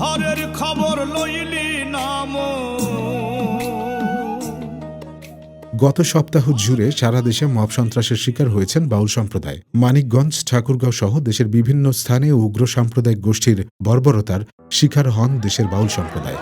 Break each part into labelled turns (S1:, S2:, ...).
S1: ঘরের খবর লইলি নাম।
S2: গত সপ্তাহ জুড়ে সারা দেশে মব সন্ত্রাসের শিকার হয়েছেন বাউল সম্প্রদায়। মানিকগঞ্জ, ঠাকুরগাঁও সহ দেশের বিভিন্ন স্থানে উগ্র সাম্প্রদায়িক গোষ্ঠীর বর্বরতার শিকার হন দেশের বাউল সম্প্রদায়।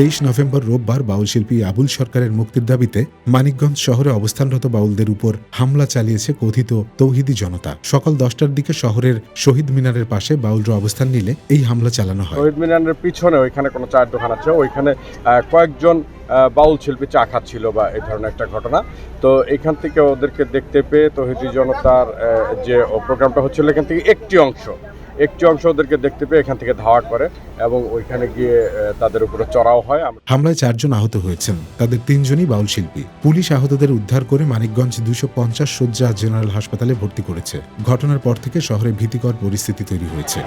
S2: 23 নভেম্বর রোববার বাউল শিল্পী আবুল সরকারের মুক্তির দাবিতে মানিকগঞ্জ শহরে অবস্থানরত বাউলদের উপর হামলা চালিয়েছে কথিত তৌহিদি জনতা। সকাল 10টার দিকে শহরের শহীদ মিনারের পাশে বাউলরা অবস্থান নিলে এই হামলা চালানো হয়।
S3: শহীদ মিনারের পিছনে ওইখানে কোনো চায়ের দোকান আছে, ওইখানে কয়েকজন বাউল শিল্পী চা খাচ্ছিল বা এই ধরনের একটা ঘটনা। তো এখান থেকে ওদেরকে দেখতে পেয়ে তৌহিদি জনতার যে প্রোগ্রামটা হচ্ছিল এখান থেকে একটি অংশ ওদেরকে দেখতে পেয়ে এখান থেকে ধাওয়া করে এবং ওইখানে গিয়ে তাদের উপরে চড়াও হয়।
S2: হামলায় 4 জন আহত হয়েছেন, তাদের 3 জনই বাউল শিল্পী। পুলিশ আহতদের উদ্ধার করে মানিকগঞ্জ 250 শয্যা জেনারেল হাসপাতালে ভর্তি করেছে। ঘটনার পর থেকে শহরে ভীতিকর পরিস্থিতি তৈরি হয়েছে।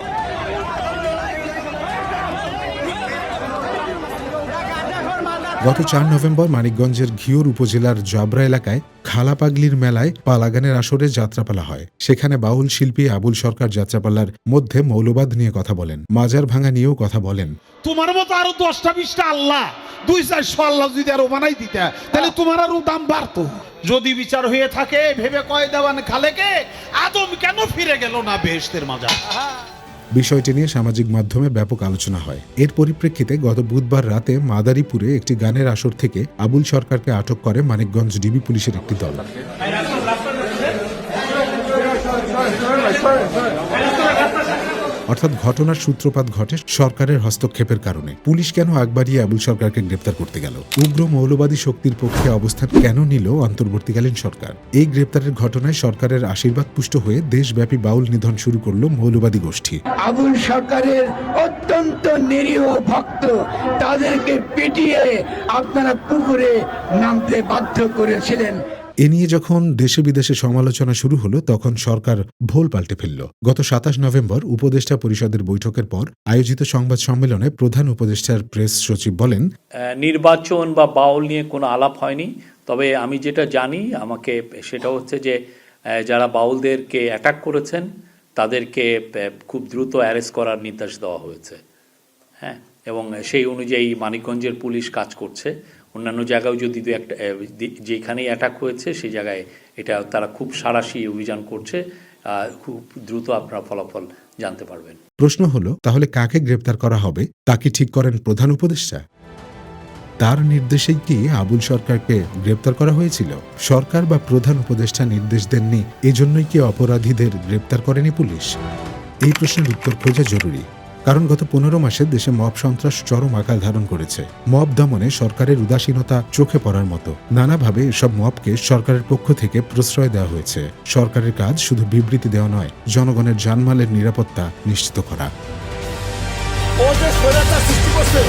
S2: গত 4 নভেম্বর মানিকগঞ্জের ঘিওর উপজেলার জবরা এলাকায় খালাপাগলির মেলায় পালাগানের আসরে যাত্রাপালা হয়। সেখানে বাউল শিল্পী আবুল সরকার যাত্রাপালার মধ্যে মৌলবাদ নিয়ে কথা বলেন, মাজার ভাঙা নিয়েও কথা বলেন।
S4: তোমার মতো আরো 10টা-20টা আল্লাহ, 2-400 আল্লাহ যদি আরো বানাই দিতে তাহলে তোমার আরো দাম বাড়তো। যদি বিচার হয়ে থাকে ভেবে কয় দেওয়ান খালেকে আদম কেন ফিরে গেল না বেহেশতের মাজার।
S2: বিষয়টি নিয়ে সামাজিক মাধ্যমে ব্যাপক আলোচনা হয়। এর পরিপ্রেক্ষিতে গত বুধবার রাতে মাদারীপুরে একটি গানের আসর থেকে আবুল সরকারকে আটক করে মানিকগঞ্জ ডিবি পুলিশের একটি দল। অর্থাৎ ঘটনার সূত্রপাত ঘটে সরকারের হস্তক্ষেপের কারণে। পুলিশ কেন আগ বাড়িয়ে আবুল সরকারকে গ্রেপ্তার করতে গেল? উগ্র মৌলবাদী শক্তির পক্ষে অবস্থান কেন নিল অন্তর্বর্তীকালীন সরকার? এই গ্রেপ্তারের ঘটনায় সরকারের আশীর্বাদ পুষ্ট হয়ে দেশব্যাপী বাউল নিধন শুরু করল মৌলবাদী গোষ্ঠী।
S5: আবুল সরকারের অত্যন্ত নিরীহ ভক্ত, তাদেরকে পিটিয়ে আপনারা পুকুরে নামতে বাধ্য করেছিলেন।
S2: এ নিয়ে যখন দেশে বিদেশে সমালোচনা শুরু হলো তখন সরকার ভোল পাল্টে ফেলল। গত 27 নভেম্বর উপদেষ্টা পরিষদের বৈঠকের পর আয়োজিত সংবাদ সম্মেলনে প্রধান উপদেষ্টার প্রেস সচিব বলেন,
S6: নির্বাচন বা বাউল নিয়ে কোনো আলাপ হয়নি। তবে আমি যেটা জানি আমাকে সেটা হচ্ছে যে যারা বাউলদেরকে অ্যাটাক করেছেন তাদেরকে খুব দ্রুত অ্যারেস্ট করার নির্দেশ দেওয়া হয়েছে। হ্যাঁ, এবং সেই অনুযায়ী মানিকগঞ্জের পুলিশ কাজ করছে। অন্যান্য জায়গায় যদি যেখানেই অ্যাটাক হয়েছে সেই জায়গায় এটা তারা খুব সাঁড়াশি অভিযান করছে। খুব দ্রুত আপনারা ফলাফল জানতে পারবেন।
S2: প্রশ্ন হলো তাহলে কাকে গ্রেপ্তার করা হবে তা কি ঠিক করেন প্রধান উপদেষ্টা? তার নির্দেশেই কি আবুল সরকারকে গ্রেপ্তার করা হয়েছিল? সরকার বা প্রধান উপদেষ্টা নির্দেশ দেননি, এজন্যই কি অপরাধীদের গ্রেপ্তার করেনি পুলিশ? এই প্রশ্নের উত্তর খোঁজা জরুরি, কারণ গত 15 মাসে দেশে মব সন্ত্রাস চরম আকার ধারণ করেছে। মব দমনে সরকারের উদাসীনতা চোখে পড়ার মতো। নানাভাবে এসব মবকে সরকারের পক্ষ থেকে প্রশ্রয় দেওয়া হয়েছে। সরকারের কাজ শুধু বিবৃতি দেওয়া নয়, জনগণের জানমালের নিরাপত্তা নিশ্চিত করা।
S1: ও যে স্বৈরাচার সৃষ্টি করছে